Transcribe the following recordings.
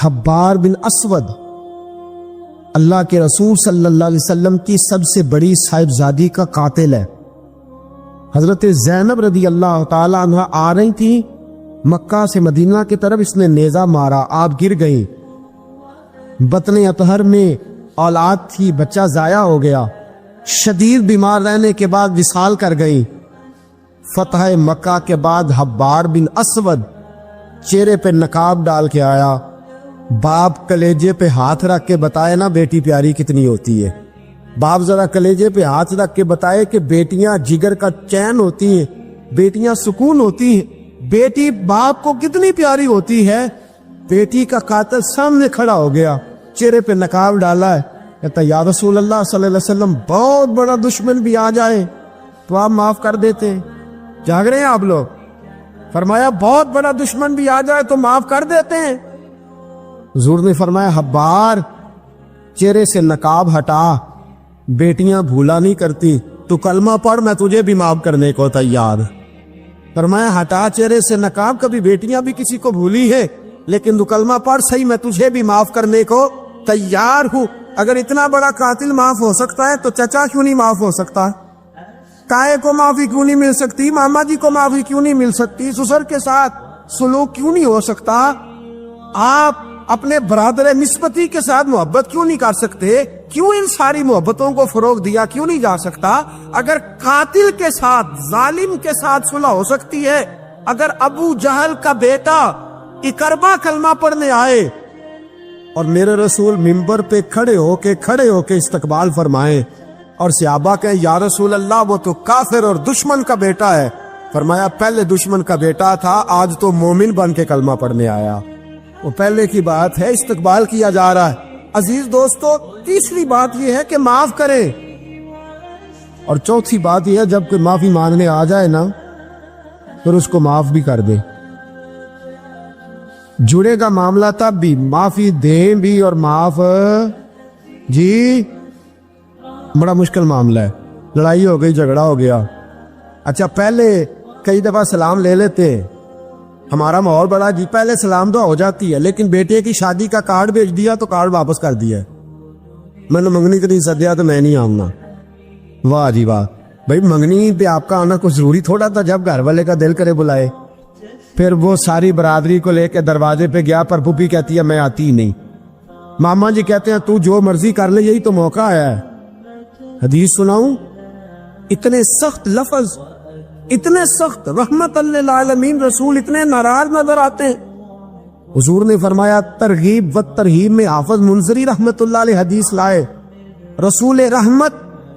حبار بن اسود اللہ کے رسول صلی اللہ علیہ وسلم کی سب سے بڑی صاحبزادی کا قاتل ہے۔ حضرت زینب رضی اللہ تعالی عنہ آ رہی تھی مکہ سے مدینہ کی طرف، اس نے نیزہ مارا، آپ گر گئی۔ بطن اطہر میں اولاد تھی، بچہ ضائع ہو گیا، شدید بیمار رہنے کے بعد وصال کر گئی۔ فتح مکہ کے بعد حبار بن اسود چہرے پہ نقاب ڈال کے آیا، باپ کلیجے پہ ہاتھ رکھ کے بتائے نا بیٹی پیاری کتنی ہوتی ہے۔ باپ ذرا کلیجے پہ ہاتھ رکھ کے بتائے کہ بیٹیاں جگر کا چین ہوتی ہیں، بیٹیاں سکون ہوتی ہیں، بیٹی باپ کو کتنی پیاری ہوتی ہے۔ بیٹی کا قاتل سامنے کھڑا ہو گیا، چہرے پہ نقاب ڈالا ہے، کہتا یا رسول اللہ صلی اللہ علیہ وسلم بہت بڑا دشمن بھی آ جائے تو آپ معاف کر دیتے ہیں۔ جاگ رہے ہیں آپ لوگ؟ فرمایا بہت بڑا دشمن بھی آ جائے تو معاف کر دیتے ہیں۔ حضور نے فرمایا حبار چہرے سے نقاب ہٹا، بیٹیاں بھولا نہیں کرتی، تو کلمہ پڑھ میں تجھے بھی معاف کرنے کو تیار۔ فرمایا ہٹا چہرے سے نقاب، کبھی بیٹیاں بھی کسی کو بھولی ہے لیکن تو کلمہ پڑھ صحیح، میں تجھے بھی معاف کرنے کو تیار ہوں۔ اگر اتنا بڑا قاتل معاف ہو سکتا ہے تو چچا کیوں نہیں معاف ہو سکتا؟ تائے کو معافی کیوں نہیں مل سکتی؟ ماما جی کو معافی کیوں نہیں مل سکتی؟ سسر کے ساتھ سلوک کیوں نہیں ہو سکتا؟ آپ اپنے برادر نسبتی کے ساتھ محبت کیوں نہیں کر سکتے؟ کیوں ان ساری محبتوں کو فروغ دیا کیوں نہیں جا سکتا؟ اگر قاتل کے ساتھ ظالم کے ساتھ صلح ہو سکتی ہے، اگر ابو جہل کا بیٹا اکربا کلمہ پڑھنے آئے اور میرے رسول منبر پہ کھڑے ہو کے استقبال فرمائیں اور صحابہ کہیں یا رسول اللہ وہ تو کافر اور دشمن کا بیٹا ہے، فرمایا پہلے دشمن کا بیٹا تھا، آج تو مومن بن کے کلمہ پڑھنے آیا۔ وہ پہلے کی بات ہے، استقبال کیا جا رہا ہے۔ عزیز دوستو، تیسری بات یہ ہے کہ معاف کریں، اور چوتھی بات یہ ہے جب کوئی معافی مانگنے آ جائے نا پھر اس کو معاف بھی کر دے۔ جڑے گا معاملہ تب بھی، معافی دیں بھی اور معاف جی بڑا مشکل معاملہ ہے۔ لڑائی ہو گئی، جھگڑا ہو گیا، اچھا پہلے کئی دفعہ سلام لے لیتے، ہمارا ماحول بڑا جی پہلے سلام دعا ہو جاتی ہے، لیکن بیٹے کی شادی کا کارڈ بھیج دیا تو کارڈ واپس کر دیا، میں نے منگنی تو نہیں سدیا تو میں نہیں آؤں گا۔ واہ جی واہ، بھائی منگنی پہ آپ کا آنا کچھ ضروری تھوڑا تھا، جب گھر والے کا دل کرے بلائے۔ پھر وہ ساری برادری کو لے کے دروازے پہ گیا، پر پھوپھی کہتی ہے میں آتی ہی نہیں، ماما جی کہتے ہیں تو جو مرضی کر لے، یہی تو موقع آیا ہے۔ حدیث سناؤں، اتنے سخت لفظ، اتنے سخت، رحمت للعالمین رسول اتنے ناراض نظر آتے ہیں۔ حضور نے فرمایا ترغیب و ترہیب میں حافظ منذری رحمت اللہ علیہ حدیث لائے، رسول رحمت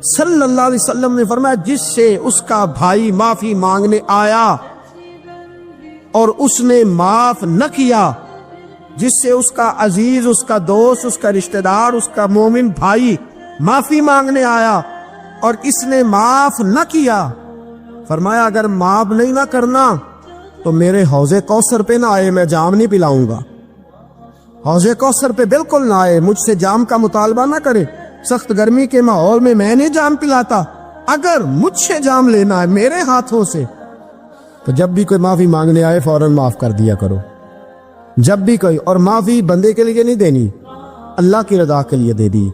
صلی اللہ علیہ وسلم نے فرمایا جس سے اس کا بھائی معافی مانگنے آیا اور اس نے معاف نہ کیا، جس سے اس کا عزیز، اس کا دوست، اس کا رشتہ دار، اس کا مومن بھائی معافی مانگنے آیا اور اس نے معاف نہ کیا، فرمایا اگر معاف نہیں نہ کرنا تو میرے حوض کوثر پہ نہ آئے، میں جام نہیں پلاؤں گا۔ حوض کوثر پہ بالکل نہ آئے، مجھ سے جام کا مطالبہ نہ کرے، سخت گرمی کے ماحول میں میں نہیں جام پلاتا، اگر مجھ سے جام لینا ہے میرے ہاتھوں سے تو جب بھی کوئی معافی مانگنے آئے فوراً معاف کر دیا کرو، جب بھی کوئی۔ اور معافی بندے کے لیے نہیں دینی، اللہ کی رضا کے لیے دے دی۔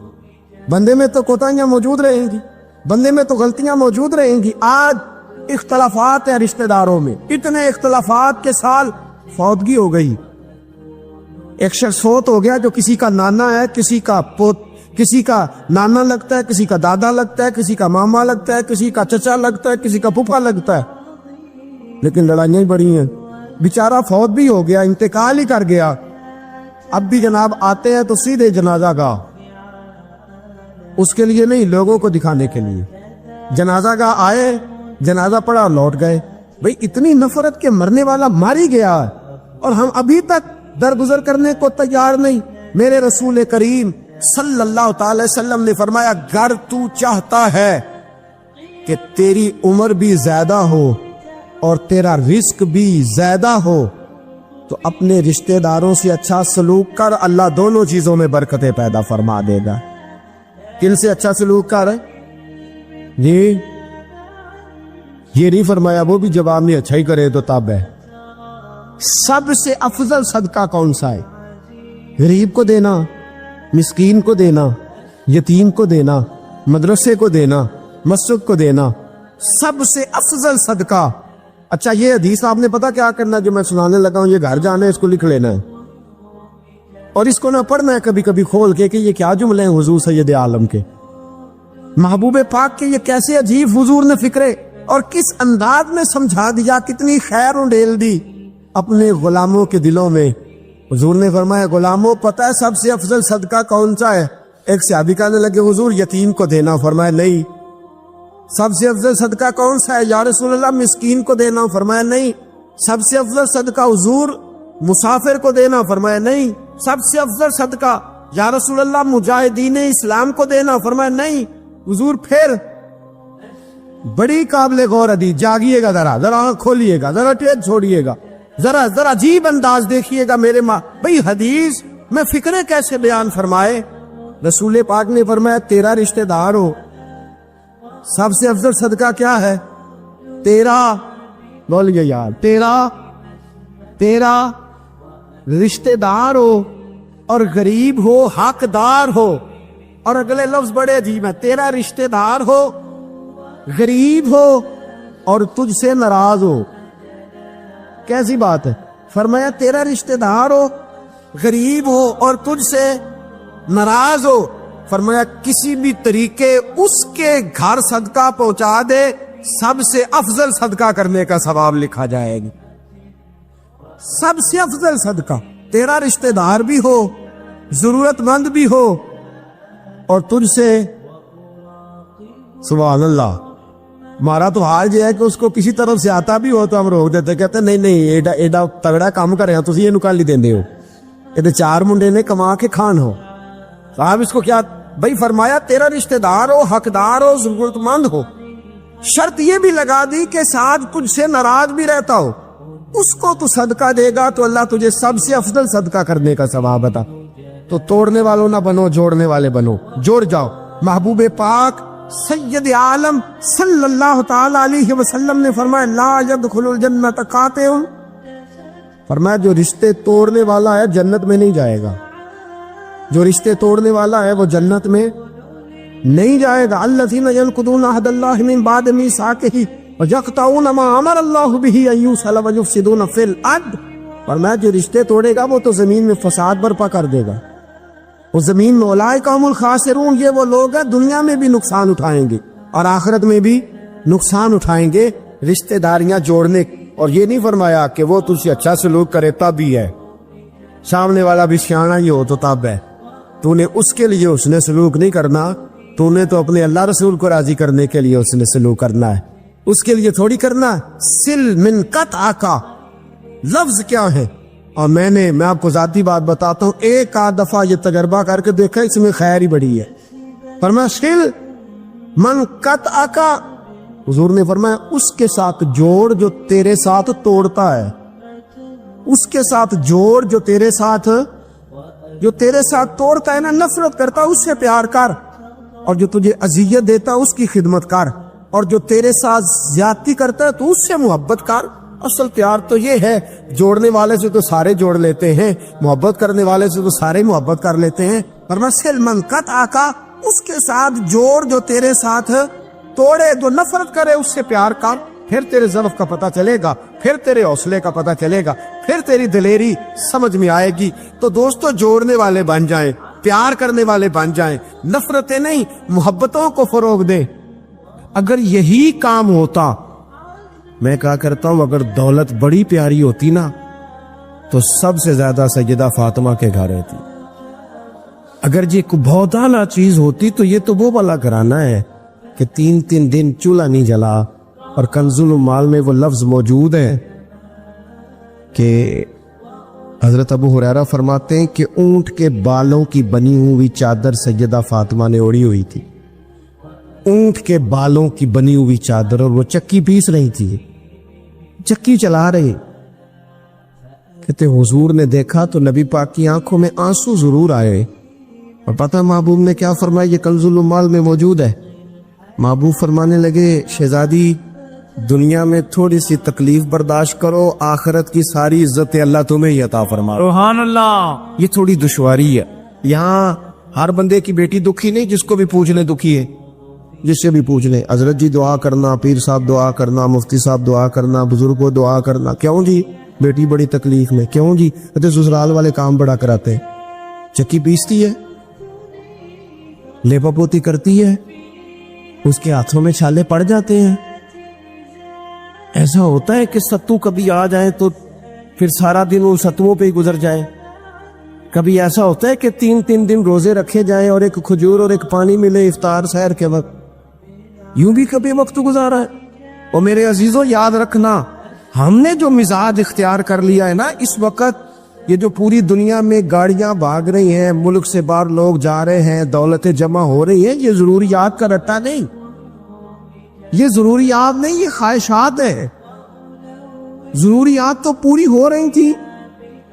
بندے میں تو کوتاہیاں موجود رہیں گی، بندے میں تو غلطیاں موجود رہیں گی۔ آج اختلافات ہیں رشتہ داروں میں، اتنے اختلافات کے سال فوتگی ہو گئی، ایک شخص فوت ہو گیا جو کسی کا نانا ہے، کسی کا پوت، کسی کا نانا لگتا ہے، کسی کا دادا لگتا ہے، کسی کا ماما لگتا ہے، کسی کا چچا لگتا ہے، کسی کا پھپھا لگتا ہے، لیکن لڑائیاں ہی بڑی ہیں۔ بیچارہ فوت بھی ہو گیا، انتقال ہی کر گیا، اب بھی جناب آتے ہیں تو سیدھے جنازہ گاہ، اس کے لیے نہیں، لوگوں کو دکھانے کے لیے۔ جنازہ گاہ آئے، جنازہ پڑا اور لوٹ گئے۔ بھئی اتنی نفرت کے مرنے والا ماری گیا ہے اور ہم ابھی تک درگزر کرنے کو تیار نہیں۔ میرے رسول کریم صلی اللہ تعالی وسلم نے فرمایا اگر تو چاہتا ہے کہ تیری عمر بھی زیادہ ہو اور تیرا رزق بھی زیادہ ہو تو اپنے رشتہ داروں سے اچھا سلوک کر، اللہ دونوں چیزوں میں برکتیں پیدا فرما دے گا۔ کن سے اچھا سلوک کر جی؟ یہ نہیں فرمایا وہ بھی جواب میں اچھا ہی کرے تو تب ہے۔ سب سے افضل صدقہ کون سا ہے؟ غریب کو دینا, مسکین کو دینا, یتیم کو دینا, مدرسے کو دینا, مسجد کو دینا, سب سے افضل صدقہ. اچھا یہ حدیث آپ نے پتا کیا کرنا جو میں سنانے لگا ہوں, یہ گھر جانا ہے, اس کو لکھ لینا ہے اور اس کو نہ پڑھنا ہے کبھی کبھی کھول کے کہ یہ کیا جملے ہیں حضور سید عالم کے, محبوب پاک کے یہ کیسے عجیب حضور نے فکرے اور کس انداز میں سمجھا دیا, کتنی خیر ڈیل دی اپنے غلاموں کے دلوں میں. حضور نے فرمایا غلاموں پتہ ہے سب سے افضل صدقہ کون سا ہے؟ ایک صحابی کہنے لگے حضور یتیم کو دینا. فرمایا نہیں. سب سے افضل صدقہ کون سا ہے یا رسول اللہ؟ مسکین کو دینا. فرمایا نہیں. سب سے افضل صدقہ حضور مسافر کو دینا. فرمایا نہیں. سب سے افضل صدقہ یا رسول اللہ مجاہدین اسلام کو دینا. فرمایا نہیں. حضور پھر بڑی قابل غور حدیث, جاگیے گا ذرا, ذرا آنکھ کھولیے گا, ذرا ٹیڑھ چھوڑیے گا, ذرا عجیب انداز دیکھیے گا میرے ماں بھئی حدیث میں فکریں کیسے بیان فرمائے. رسول پاک نے فرمایا تیرا رشتہ دار ہو, سب سے افضل صدقہ کیا ہے؟ تیرا, بولیے یار, تیرا رشتہ دار ہو اور غریب ہو, حقدار ہو. اور اگلے لفظ بڑے عجیب ہیں, تیرا رشتہ دار ہو, غریب ہو اور تجھ سے ناراض ہو. کیسی بات ہے؟ فرمایا تیرا رشتہ دار ہو, غریب ہو اور تجھ سے ناراض ہو. فرمایا کسی بھی طریقے اس کے گھر صدقہ پہنچا دے, سب سے افضل صدقہ کرنے کا ثواب لکھا جائے گا. سب سے افضل صدقہ تیرا رشتہ دار بھی ہو, ضرورت مند بھی ہو اور تجھ سے, سبحان اللہ. ہمارا تو حال یہ ہے کہ اس کو کسی طرف سے آتا بھی ہو تو ہم روک دیتے, کہتے نہیں ایڈا تگڑا کام کرے ہاں تسی اینو کالی دیندے ہو, یہ چار منڈے نے کما کے کھان ہو. صاحب اس کو کیا بھائی فرمایا تیرا رشتہ دار ہو, حقدار ہو, ضرورت مند ہو. شرط یہ بھی لگا دی کہ ساتھ تجھ سے ناراض بھی رہتا ہو, اس کو تو صدقہ دے گا تو اللہ تجھے سب سے افضل صدقہ کرنے کا ثواب عطا. تو توڑنے والوں نہ بنو, جوڑنے والے بنو, جوڑ جاؤ. محبوب پاک سید عالم صلی اللہ تعالی علیہ وسلم نے فرمایا لا يدخل الجنت قاطع. فرمایا جو رشتے توڑنے والا ہے جنت میں نہیں جائے گا, جو رشتے توڑنے والا ہے وہ جنت میں نہیں جائے گا. الذین ینقضون عہد اللہ من بعد میثاقہ ویقطعون ما امر اللہ بہ ان یوصل ویفسدون فی الارض. فرمایا جو رشتے توڑے گا وہ تو زمین میں فساد برپا کر دے گا. وہ زمین میں اولئک هم الخاسرون, یہ وہ لوگ ہیں دنیا میں بھی نقصان اٹھائیں گے اور آخرت میں بھی نقصان اٹھائیں گے رشتہ داریاں جوڑنے. اور یہ نہیں فرمایا کہ وہ تجھ سے اچھا سلوک کرے تب ہی ہے, سامنے والا بھی سیاںا ہی ہو تو تب ہے. تو نے اس کے لیے اس نے سلوک نہیں کرنا, تو نے تو اپنے اللہ رسول کو راضی کرنے کے لیے اس نے سلوک کرنا ہے, اس کے لیے تھوڑی کرنا ہے. سل من قطع کا لفظ کیا ہے؟ اور میں آپ کو ذاتی بات بتاتا ہوں, ایک آدھ دفعہ یہ تجربہ کر کے دیکھا, اس میں خیر ہی بڑی ہے. فرمایا سل من قطع کا, حضور نے فرمایا اس کے ساتھ جوڑ جو تیرے ساتھ توڑتا ہے, اس کے ساتھ جوڑ جو تیرے ساتھ توڑتا ہے نا, نفرت کرتا اس سے پیار کر, اور جو تجھے اذیت دیتا اس کی خدمت کر, اور جو تیرے ساتھ زیادتی کرتا ہے تو اس سے محبت کر. اصل پیار تو یہ ہے, جوڑنے والے سے تو سارے جوڑ لیتے ہیں, محبت کرنے والے سے تو سارے محبت کر لیتے ہیں. فرمایا سل من قطع کا, اس کے ساتھ جوڑ جو تیرے ساتھ توڑے, جو نفرت کرے اس سے پیار کر. پھر تیرے ضعف کا پتہ چلے گا, پھر تیرے حوصلے کا پتہ چلے گا, پھر تیری دلیری سمجھ میں آئے گی. تو دوستو جوڑنے والے بن جائیں, پیار کرنے والے بن جائیں, نفرتیں نہیں محبتوں کو فروغ دیں. اگر یہی کام ہوتا, میں کہا کرتا ہوں اگر دولت بڑی پیاری ہوتی نا تو سب سے زیادہ سیدہ فاطمہ کے گھر رہتی. اگر یہ کوئی بہت اعلیٰ چیز ہوتی تو یہ تو وہ والا کرانا ہے کہ 3 دن چولہا نہیں جلا. اور کنز المال میں وہ لفظ موجود ہے کہ حضرت ابو ہریرہ فرماتے ہیں کہ اونٹ کے بالوں کی بنی ہوئی چادر سیدہ فاطمہ نے اوڑھی ہوئی تھی. اونٹ کے بالوں کی بنی ہوئی چادر, اور وہ چکی پیس رہی تھی, چکی چلا رہی. کہتے حضور نے دیکھا تو نبی پاک کی آنکھوں میں آنسو ضرور آئے. اور پتہ محبوب نے کیا فرمایا؟ یہ کنز المال میں موجود ہے. محبوب فرمانے لگے شہزادی دنیا میں تھوڑی سی تکلیف برداشت کرو، آخرت کی ساری عزت اللہ تمہیں ہی عطا فرما۔ سبحان اللہ۔ یہ تھوڑی دشواری ہے، یہاں ہر بندے کی بیٹی دکھی نہیں، جس کو بھی پوچھ لیں دکھی ہے، جس سے بھی پوچھ لیں حضرت جی دعا کرنا، پیر صاحب دعا کرنا، مفتی صاحب دعا کرنا، بزرگ کو دعا کرنا، کیوں جی بیٹی بڑی تکلیف میں، کیوں جی کہتے سسرال والے کام بڑا کراتے ہیں، چکی پیستی ہے، لیپا پوتی کرتی ہے، اس کے ہاتھوں میں چھالے پڑ جاتے ہیں۔ ایسا ہوتا ہے کہ ستو کبھی آ جائے تو پھر سارا دن ان ستوؤں پہ ہی گزر جائے، کبھی ایسا ہوتا ہے کہ 3 دن روزے رکھے جائیں اور ایک کھجور اور ایک پانی ملے افطار سحر کے وقت، یوں بھی کبھی وقت گزارا ہے۔ اور میرے عزیزوں یاد رکھنا، ہم نے جو مزاج اختیار کر لیا ہے نا اس وقت، یہ جو پوری دنیا میں گاڑیاں بھاگ رہی ہیں، ملک سے باہر لوگ جا رہے ہیں، دولتیں جمع ہو رہی ہیں، یہ ضروریات کا رٹا نہیں، یہ ضروریات نہیں، یہ خواہشات ہے۔ ضروریات تو پوری ہو رہی تھی،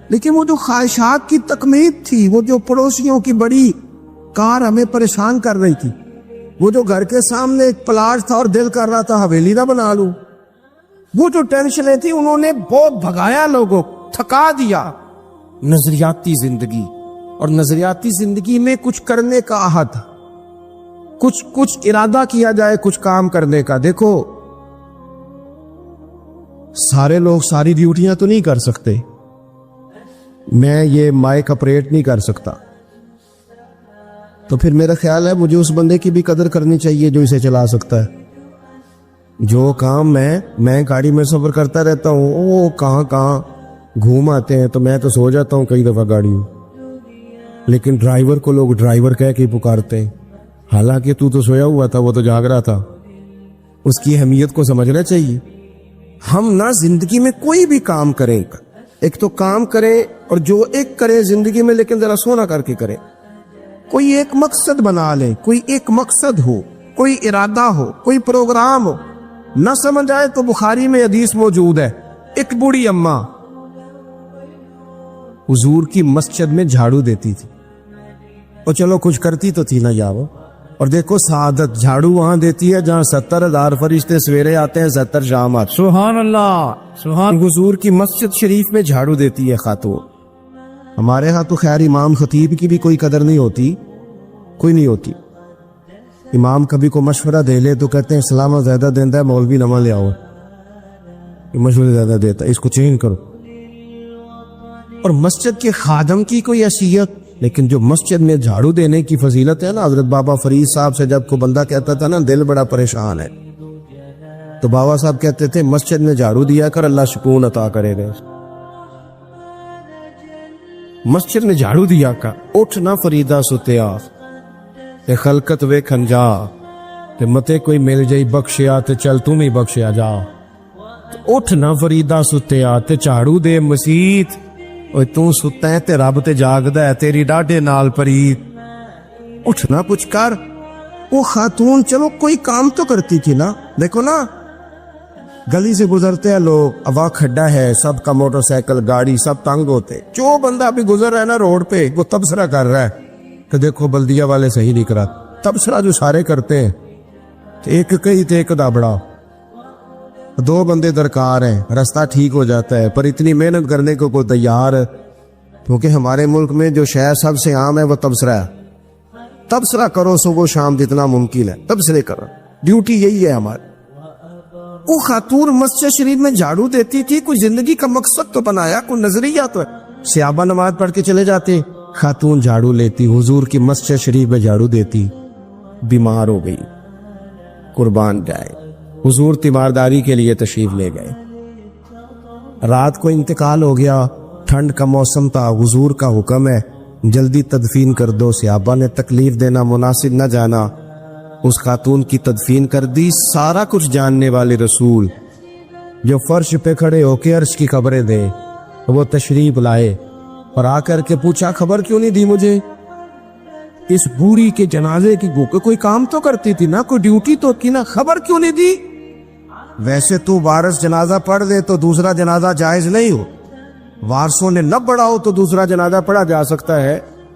لیکن وہ جو خواہشات کی تکمیل تھی، وہ جو پڑوسیوں کی بڑی کار ہمیں پریشان کر رہی تھی، وہ جو گھر کے سامنے ایک پلاٹ تھا اور دل کر رہا تھا حویلی نہ بنا لوں، وہ جو ٹینشنیں تھی انہوں نے بہت بھگایا، لوگوں تھکا دیا۔ نظریاتی زندگی، اور نظریاتی زندگی میں کچھ کرنے کا عہد، کچھ ارادہ کیا جائے کچھ کام کرنے کا۔ دیکھو سارے لوگ ساری ڈیوٹیاں تو نہیں کر سکتے، میں یہ مائک آپریٹ نہیں کر سکتا، تو پھر میرا خیال ہے مجھے اس بندے کی بھی قدر کرنی چاہیے جو اسے چلا سکتا ہے۔ جو کام میں گاڑی میں سفر کرتا رہتا ہوں، وہ کہاں گھوم آتے ہیں، تو میں تو سو جاتا ہوں کئی دفعہ گاڑی میں، لیکن ڈرائیور کو لوگ ڈرائیور کہہ کے پکارتے ہیں، حالانکہ تو سویا ہوا تھا، وہ تو جاگ رہا تھا۔ اس کی اہمیت کو سمجھنا چاہیے۔ ہم نہ زندگی میں کوئی بھی کام کریں، ایک تو کام کریں، اور جو ایک کرے زندگی میں لیکن ذرا سونا کر کے کرے، کوئی ایک مقصد بنا لے، کوئی ایک مقصد ہو، کوئی ارادہ ہو، کوئی پروگرام ہو۔ نہ سمجھ آئے تو بخاری میں حدیث موجود ہے، ایک بوڑھی اماں حضور کی مسجد میں جھاڑو دیتی تھی، اور چلو کچھ کرتی تو تھی نہ یاو، اور دیکھو سعادت جھاڑو وہاں دیتی ہے جہاں 70,000 فرشتے سویرے آتے ہیں، 70 شام آتے ہیں۔ سبحان اللہ، سبحان۔ حضور کی مسجد شریف میں جھاڑو دیتی ہے خاتون۔ ہمارے ہاں تو خیر امام خطیب کی بھی کوئی قدر نہیں ہوتی، کوئی نہیں ہوتی۔ امام کبھی کو مشورہ دے لے تو کہتے ہیں اسلام زیادہ دیتا ہے، مولوی نواں لے آؤ، یہ مشورہ زیادہ دیتا ہے، اس کو چینج کرو۔ اور مسجد کے خادم کی کوئی حیثیت، لیکن جو مسجد میں جھاڑو دینے کی فضیلت ہے نا، حضرت بابا فرید صاحب سے جب کو بندہ کہتا تھا نا دل بڑا پریشان ہے، تو بابا صاحب کہتے تھے مسجد میں جھاڑو دیا کر، اللہ سکون عطا کرے گا۔ مسجد میں جھاڑو دیا کر، اٹھ نہ فریدا ستیا تے خلقت وے کھنجا تے متے کوئی مل جائی بخشیا تے چل تم ہی بخشیا جا۔ اٹھ نہ فریدا ستیا تے جھاڑو دے مسیت، اوے تو ستا ہے تے رب تے جاگدا ہے، تیری ڈاڈے نال پریت۔ اٹھ نہ کچھ کر۔ وہ خاتون چلو کوئی کام تو کرتی تھی نا، دیکھو نا گلی سے گزرتے ہیں لوگ، ہوا کھڈا ہے، سب کا موٹر سائیکل گاڑی سب تنگ ہوتے، جو بندہ بھی گزر رہا ہے نا روڈ پہ وہ تبصرہ کر رہا ہے کہ دیکھو بلدیہ والے صحیح نہیں کرا۔ تبصرہ جو سارے کرتے ہیں، ایک کئی تے ایک دابڑا، 2 بندے درکار ہیں، راستہ ٹھیک ہو جاتا ہے، پر اتنی محنت کرنے کو کوئی تیار ہے، کیونکہ ہمارے ملک میں جو شے سب سے عام ہے وہ تبصرہ ہے۔ تبصرہ کرو صبح شام جتنا ممکن ہے، تبصرے کرو، ڈیوٹی یہی ہے ہماری۔ وہ خاتون مسجد شریف میں جھاڑو دیتی تھی، کوئی زندگی کا مقصد تو بنایا، کوئی نظریہ تو ہے۔ صحابہ نماز پڑھ کے چلے جاتے، خاتون جھاڑو لیتی، حضور کی مسجد شریف میں جھاڑو دیتی، بیمار ہو گئی، قربان جائے، حضور تیمارداری کے لیے تشریف لے گئے، رات کو انتقال ہو گیا، ٹھنڈ کا موسم تھا، حضور کا حکم ہے جلدی تدفین کر دو، صحابہ نے تکلیف دینا مناسب نہ جانا، اس خاتون کی تدفین کر دی۔ سارا کچھ جاننے والے رسول جو فرش پہ کھڑے ہو کے عرش کی خبریں دے، وہ تشریف لائے اور آ کر کے پوچھا خبر کیوں نہیں دی مجھے؟ اس بوڑھی کے جنازے کی کوئی کام تو کرتی تھی نا، کوئی ڈیوٹی تو کی نا، خبر کیوں نہیں دی؟ ویسے تو وارث جنازہ پڑھ دے تو دوسرا جنازہ جائز نہیں ہو، وارثوں نے نہ پڑھا ہو تو دوسرا جنازہ پڑھا جا سکتا ہے،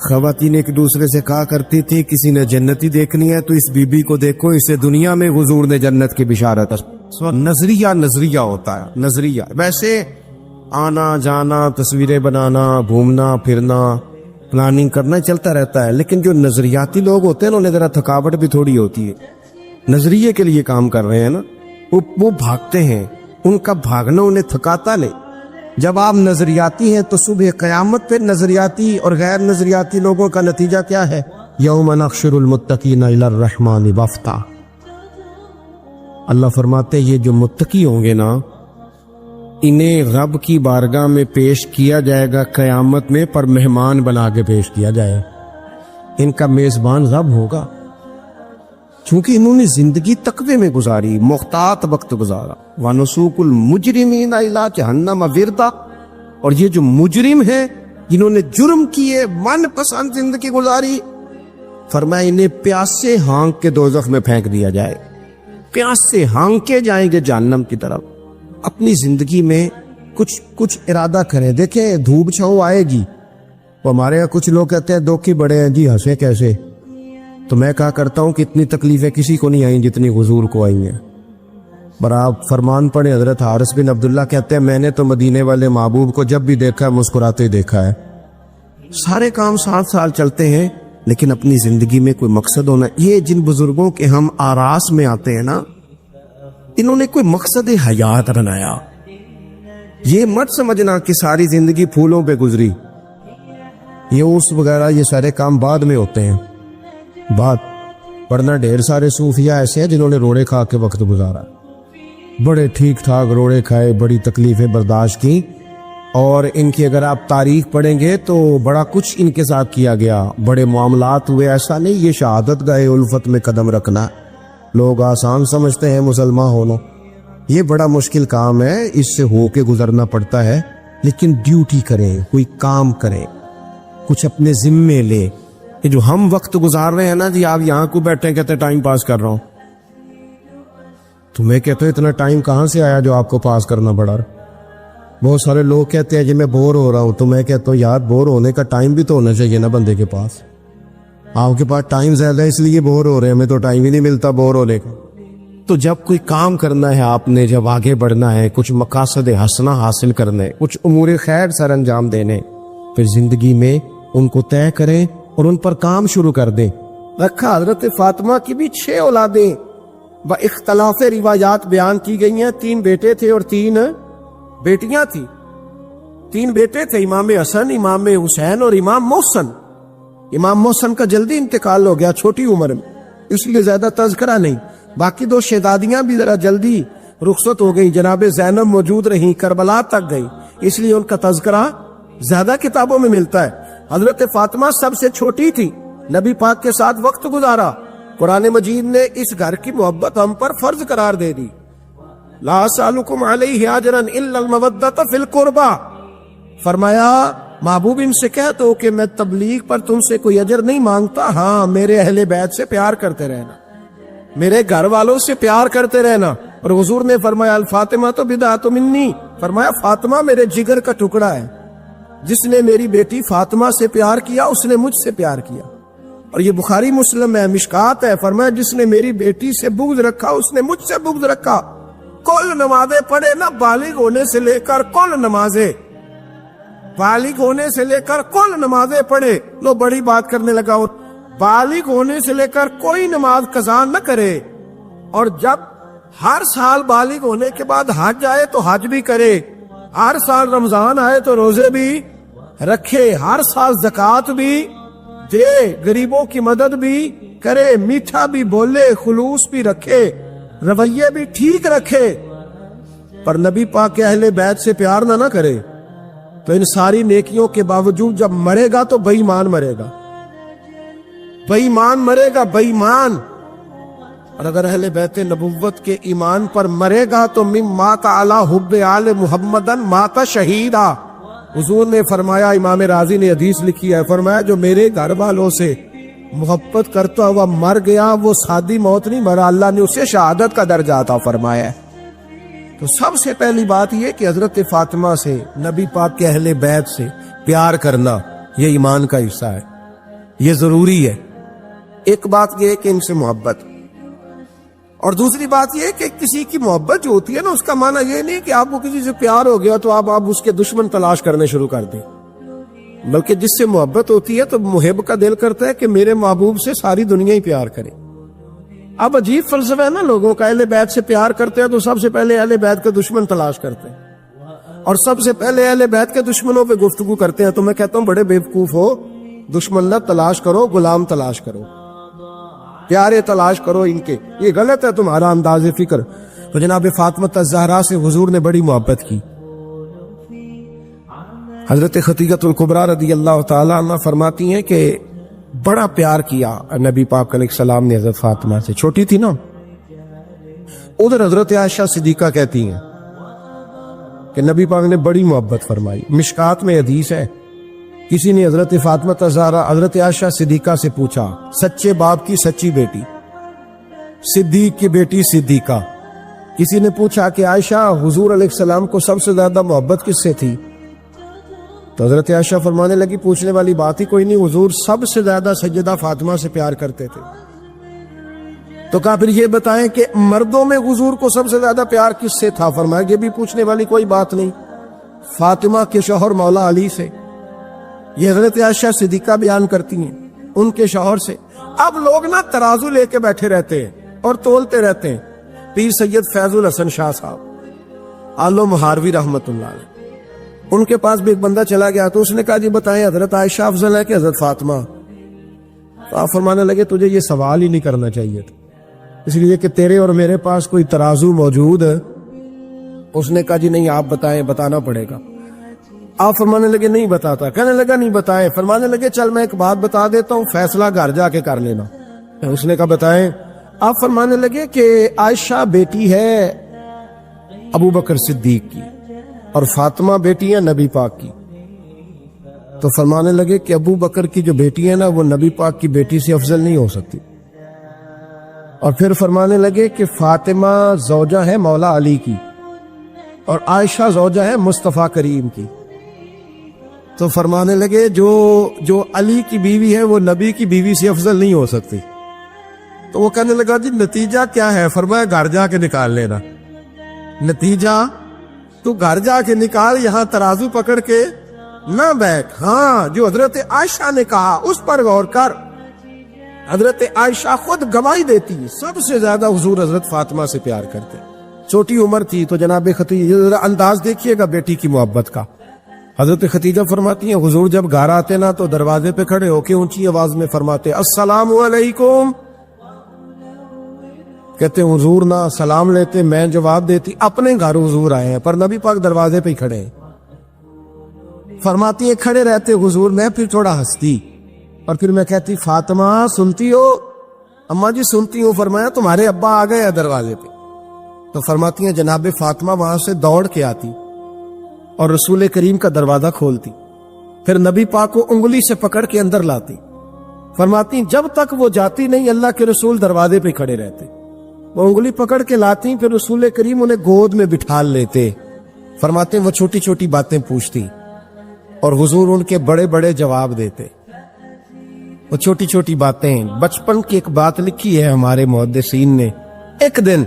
خواتین ایک دوسرے سے کہا کرتی تھی کسی نے جنتی دیکھنی ہے تو اس بی بی کو دیکھو، اسے دنیا میں حضور نے جنت کی بشارت۔ نظریہ ہوتا ہے، نظریہ۔ ویسے آنا جانا، تصویریں بنانا، گھومنا پھرنا، پلاننگ کرنا چلتا رہتا ہے، لیکن جو نظریاتی لوگ ہوتے ہیں انہیں ذرا تھکاوٹ بھی تھوڑی ہوتی ہے۔ نظریے کے لیے کام کر رہے ہیں نا، وہ بھاگتے ہیں، ان کا بھاگنا انہیں تھکاتا نہیں۔ جب آپ نظریاتی ہیں تو صبح قیامت پہ نظریاتی اور غیر نظریاتی لوگوں کا نتیجہ کیا ہے؟ یوم نحشر المتقین الی الرحمن وفدا۔ اللہ فرماتے ہیں یہ جو متقی ہوں گے نا، انہیں رب کی بارگاہ میں پیش کیا جائے گا قیامت میں، پر مہمان بنا کے پیش کیا جائے، ان کا میزبان رب ہوگا، چونکہ انہوں نے زندگی تقوی میں گزاری، محتاط وقت گزارا۔ وَنُسُوقُ الْمُجْرِمِينَ إِلَىٰ جَهَنَّمَ وِرْدًا، اور یہ جو مجرم ہیں جنہوں نے جرم کیے، من پسند زندگی گزاری، فرمایا انہیں پیاس سے ہانک کے دوزخ میں پھینک دیا جائے، پیاس سے ہانکے جائیں گے جہنم کی طرف۔ اپنی زندگی میں کچھ ارادہ کریں، دیکھیں دھوپ چھاؤں آئے گی۔ وہ ہمارے یہاں کچھ لوگ کہتے ہیں دوکھی بڑے ہیں جی، ہنسے کیسے؟ تو میں کہا کرتا ہوں کہ اتنی تکلیفیں کسی کو نہیں آئیں جتنی حضور کو آئی ہیں۔ پر آپ فرمان پڑھیں، حضرت حارث بن عبداللہ کہتے ہیں میں نے تو مدینے والے محبوب کو جب بھی دیکھا ہے مسکراتے دیکھا ہے۔ سارے کام 7 سال چلتے ہیں، لیکن اپنی زندگی میں کوئی مقصد ہونا۔ یہ جن بزرگوں کے ہم آراس میں آتے ہیں نا، انہوں نے کوئی مقصد حیات بنایا۔ یہ مت سمجھنا کہ ساری زندگی پھولوں پہ گزری، یہ اس وغیرہ یہ سارے کام بعد میں ہوتے ہیں۔ بات پڑھنا، ڈھیر سارے صوفیاء ایسے ہیں جنہوں نے روڑے کھا کے وقت گزارا، بڑے ٹھیک ٹھاک روڑے کھائے، بڑی تکلیفیں برداشت کی، اور ان کی اگر آپ تاریخ پڑھیں گے تو بڑا کچھ ان کے ساتھ کیا گیا، بڑے معاملات ہوئے۔ ایسا نہیں یہ شہادت گاہ الفت میں قدم رکھنا لوگ آسان سمجھتے ہیں مسلمان ہونا، یہ بڑا مشکل کام ہے، اس سے ہو کے گزرنا پڑتا ہے۔ لیکن ڈیوٹی کریں، کوئی کام کریں، کچھ اپنے ذمے لے۔ یہ جو ہم وقت گزار رہے ہیں نا جی، آپ یہاں کو بیٹھے کہتے ٹائم پاس کر رہا ہوں، تو میں کہتا ہوں اتنا ٹائم کہاں سے آیا جو آپ کو پاس کرنا پڑا؟ بہت سارے لوگ کہتے ہیں جی میں بور ہو رہا ہوں، تو میں کہتا ہوں یار بور ہونے کا ٹائم بھی تو ہونا چاہیے نا بندے کے پاس۔ آپ کے پاس ٹائم زیادہ ہے اس لیے بور ہو رہے ہیں، ہمیں تو ٹائم ہی نہیں ملتا بور ہونے کا۔ تو جب کوئی کام کرنا ہے آپ نے، جب آگے بڑھنا ہے، کچھ مقاصد حسنہ حاصل کرنے، کچھ امور خیر سر انجام دینے، پھر زندگی میں ان کو طے کریں اور ان پر کام شروع کر دیں۔ رکھا حضرت فاطمہ کی بھی 6 اولادیں با اختلاف روایات بیان کی گئی ہیں، 3 بیٹے تھے اور 3 بیٹیاں تھیں۔ 3 بیٹے تھے، امام حسن، امام حسین اور امام محسن۔ امام محسن کا جلدی انتقال ہو گیا چھوٹی عمر میں، اس لیے زیادہ تذکرہ نہیں۔ باقی 2 شہزادیاں بھی ذرا جلدی رخصت ہو گئی، جناب زینب موجود رہیں، کربلا تک گئی، اس لیے ان کا تذکرہ زیادہ کتابوں میں ملتا ہے۔ حضرت فاطمہ سب سے چھوٹی تھی، نبی پاک کے ساتھ وقت گزارا، قرآن مجید نے اس گھر کی محبت ہم پر فرض قرار دے دی۔ لا اسألکم علیہ اجرا الا المودۃ فی القربى، فرمایا محبوب ان سے کہہ دو کہ میں تبلیغ پر تم سے کوئی اجر نہیں مانگتا، ہاں میرے اہل بیت سے پیار کرتے رہنا، میرے گھر والوں سے پیار کرتے رہنا۔ اور حضور نے فرمایا الفاطمہ تو بدعۃ منی، فرمایا فاطمہ میرے جگر کا ٹکڑا ہے، جس نے میری بیٹی فاطمہ سے پیار کیا اس نے مجھ سے پیار کیا۔ اور یہ بخاری مسلم ہے، مشکات ہے، فرمایا جس نے میری بیٹی سے بغض رکھا اس نے مجھ سے بغض رکھا۔ کل نمازیں پڑھے نا، بالغ ہونے سے لے کر کل نمازیں، بالغ ہونے سے لے کر کل نمازیں پڑھے۔ لو بڑی بات کرنے لگا، اور بالغ ہونے سے لے کر کوئی نماز قضا نہ کرے، اور جب ہر سال بالغ ہونے کے بعد حج آئے تو حج بھی کرے، ہر سال رمضان آئے تو روزے بھی رکھے، ہر سال زکوٰۃ بھی دے، غریبوں کی مدد بھی کرے، میٹھا بھی بولے، خلوص بھی رکھے، رویے بھی ٹھیک رکھے، پر نبی پاک کے اہل بیت سے پیار نہ کرے، تو ان ساری نیکیوں کے باوجود جب مرے گا تو بے ایمان مرے گا، بے ایمان مرے گا، بے ایمان۔ اور اگر اہل بیت نبوت کے ایمان پر مرے گا تو مم مات علی حب آل محمدن مات شہیدا۔ حضور نے فرمایا، امام رازی نے حدیث لکھی ہے، فرمایا جو میرے گھر والوں سے محبت کرتا ہوا مر گیا وہ سادی موت نہیں مرا، اللہ نے اسے شہادت کا درجہ عطا فرمایا ہے۔ تو سب سے پہلی بات یہ کہ حضرت فاطمہ سے، نبی پاک کے اہل بیت سے پیار کرنا، یہ ایمان کا حصہ ہے۔ یہ ضروری ہے. ایک بات یہ ہے کہ ان سے محبت، اور دوسری بات یہ ہے کہ کسی کی محبت جو ہوتی ہے نا، اس کا معنی یہ نہیں کہ آپ کو کسی سے پیار ہو گیا تو آپ اس کے دشمن تلاش کرنے شروع کر دیں، بلکہ جس سے محبت ہوتی ہے تو محب کا دل کرتا ہے کہ میرے محبوب سے ساری دنیا ہی پیار کرے. اب عجیب فلسفہ ہے نا لوگوں کا، اہل بیت سے پیار کرتے ہیں تو سب سے پہلے اہل بیت کا دشمن تلاش کرتے ہیں، اور سب سے پہلے اہل بیت کے دشمنوں پہ گفتگو کرتے ہیں. تو میں کہتا ہوں بڑے بیوقوف ہو، دشمن نہ تلاش کرو، غلام تلاش کرو، پیارے تلاش کرو ان کے. یہ غلط ہے تمہارا انداز فکر. تو جناب فاطمہ الزہرا سے حضور نے بڑی محبت کی. حضرت خدیجہ الکبریٰ رضی اللہ تعالی عنہ فرماتی ہیں کہ بڑا پیار کیا نبی پاک علیہ السلام نے حضرت فاطمہ سے. چھوٹی تھی نا. ادھر حضرت عائشہ صدیقہ کہتی ہیں کہ نبی پاک نے بڑی محبت فرمائی. مشکات میں حدیث ہے، کسی نے حضرت فاطمہ الزہرا حضرت عائشہ صدیقہ سے پوچھا، سچے باپ کی سچی بیٹی، صدیق کی بیٹی صدیقہ. کسی نے پوچھا کہ عائشہ حضور علیہ السلام کو سب سے زیادہ محبت کس سے تھی؟ تو حضرت عائشہ فرمانے لگی پوچھنے والی بات ہی کوئی نہیں، حضور سب سے زیادہ سیدہ فاطمہ سے پیار کرتے تھے. تو کہا پھر یہ بتائیں کہ مردوں میں حضور کو سب سے زیادہ پیار کس سے تھا؟ فرمایا یہ بھی پوچھنے والی کوئی بات نہیں، فاطمہ کے شوہر مولا علی سے. یہ حضرت عائشہ صدیقہ بیان کرتی ہیں ان کے شوہر سے. اب لوگ نا ترازو لے کے بیٹھے رہتے ہیں اور تولتے رہتے ہیں. پیر سید فیض الحسن شاہ صاحب آلو مہاروی رحمت اللہ علیہ، ان کے پاس بھی ایک بندہ چلا گیا تو اس نے کہا جی بتائیں حضرت عائشہ افضل ہے کہ حضرت فاطمہ؟ تو آپ فرمانے لگے تجھے یہ سوال ہی نہیں کرنا چاہیے تھا، اس لیے کہ تیرے اور میرے پاس کوئی ترازو موجود ہے. اس نے کہا جی نہیں آپ بتائیں، بتانا پڑے گا. آپ فرمانے لگے نہیں بتاتا. کہنے لگا نہیں بتائیں. فرمانے لگے چل میں ایک بات بتا دیتا ہوں، فیصلہ گھر جا کے کر لینا. اس نے کہا بتائیں. آپ فرمانے لگے کہ عائشہ بیٹی ہے ابو بکر صدیق کی اور فاطمہ بیٹی ہے نبی پاک کی. تو فرمانے لگے کہ ابو بکر کی جو بیٹی ہے نا وہ نبی پاک کی بیٹی سے افضل نہیں ہو سکتی. اور پھر فرمانے لگے کہ فاطمہ زوجہ ہے مولا علی کی اور عائشہ زوجہ ہے مصطفیٰ کریم کی. تو فرمانے لگے جو علی کی بیوی ہے وہ نبی کی بیوی سے افضل نہیں ہو سکتی. تو وہ کہنے لگا جی نتیجہ کیا ہے؟ فرمایا گھر جا کے نکال لینا. نتیجہ تو گھر جا کے نکال، یہاں ترازو پکڑ کے نہ بیٹھ. ہاں جو حضرت عائشہ نے کہا اس پر غور کر. حضرت عائشہ خود گواہی دیتی سب سے زیادہ حضور حضرت فاطمہ سے پیار کرتے. چھوٹی عمر تھی تو جناب خدیجہ انداز دیکھیے گا بیٹی کی محبت کا. حضرت خدیجہ فرماتی ہیں حضور جب گھر آتے نا تو دروازے پہ کھڑے ہو کے اونچی آواز میں فرماتے السلام علیکم. کہتے حضور نہ سلام لیتے، میں جواب دیتی اپنے گھر حضور آئے ہیں پر نبی پاک دروازے پہ ہی کھڑے ہیں. فرماتی ہیں کھڑے رہتے حضور، میں پھر تھوڑا ہنستی اور پھر میں کہتی فاطمہ سنتی ہو؟ اماں جی سنتی ہوں. فرمایا تمہارے ابا آ گئے ہیں دروازے پہ. تو فرماتی ہیں جناب فاطمہ وہاں سے دوڑ کے آتی اور رسول کریم کا دروازہ کھولتی، پھر نبی پاک کو انگلی سے پکڑ کے اندر لاتی. فرماتی جب تک وہ جاتی نہیں اللہ کے رسول دروازے پہ کھڑے رہتے. وہ انگلی پکڑ کے لاتی، پھر رسول کریم انہیں گود میں بٹھا لیتے. فرماتے وہ چھوٹی چھوٹی باتیں پوچھتی اور حضور ان کے بڑے بڑے جواب دیتے. وہ چھوٹی چھوٹی باتیں، بچپن کی ایک بات لکھی ہے ہمارے محدثین نے. ایک دن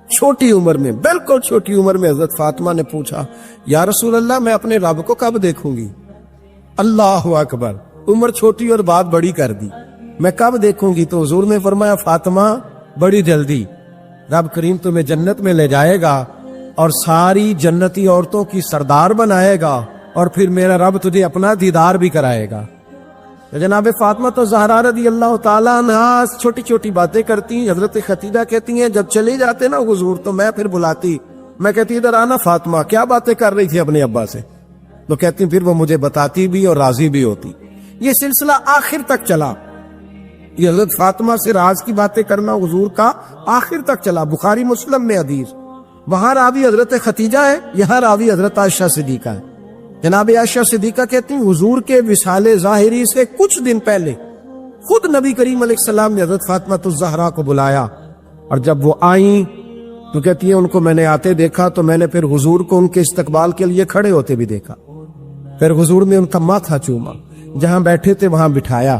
چھوٹی عمر میں، بالکل چھوٹی عمر میں حضرت فاطمہ نے پوچھا یا رسول اللہ میں اپنے رب کو کب دیکھوں گی؟ اللہ اکبر، عمر چھوٹی اور بات بڑی کر دی. میں کب دیکھوں گی؟ تو حضور نے فرمایا فاطمہ بڑی جلدی، رب کریم تمہیں جنت میں لے جائے گا اور ساری جنتی عورتوں کی سردار بنائے گا اور پھر میرا رب تجھے اپنا دیدار بھی کرائے گا. جناب فاطمہ تو زہرا رضی اللہ تعالیٰ عنہ چھوٹی چھوٹی باتیں کرتی. حضرت خدیجہ کہتی ہیں جب چلے جاتے نا حضور تو میں پھر بلاتی، میں کہتی ادھر آنا فاطمہ، کیا باتیں کر رہی تھی اپنے ابا سے؟ تو کہتی پھر وہ مجھے بتاتی بھی اور راضی بھی ہوتی. یہ سلسلہ آخر تک چلا. یہ حضرت فاطمہ سے راز کی باتیں کرنا حضور کا آخر تک چلا. بخاری مسلم میں حدیث، وہاں راوی حضرت خدیجہ ہے، یہاں راوی حضرت عائشہ صدیقہ ہے. جناب عائشہ صدیقہ کہتی ہیں حضور کے وصال ظاہری سے کچھ دن پہلے خود نبی کریم علیہ السلام نے حضرت فاطمہ الزہرا کو بلایا اور جب وہ آئیں تو کہتی ہیں ان کو میں نے آتے دیکھا تو میں نے پھر حضور کو ان کے استقبال کے لیے کھڑے ہوتے بھی دیکھا. پھر حضور نے ان کا ماتھا چوما، جہاں بیٹھے تھے وہاں بٹھایا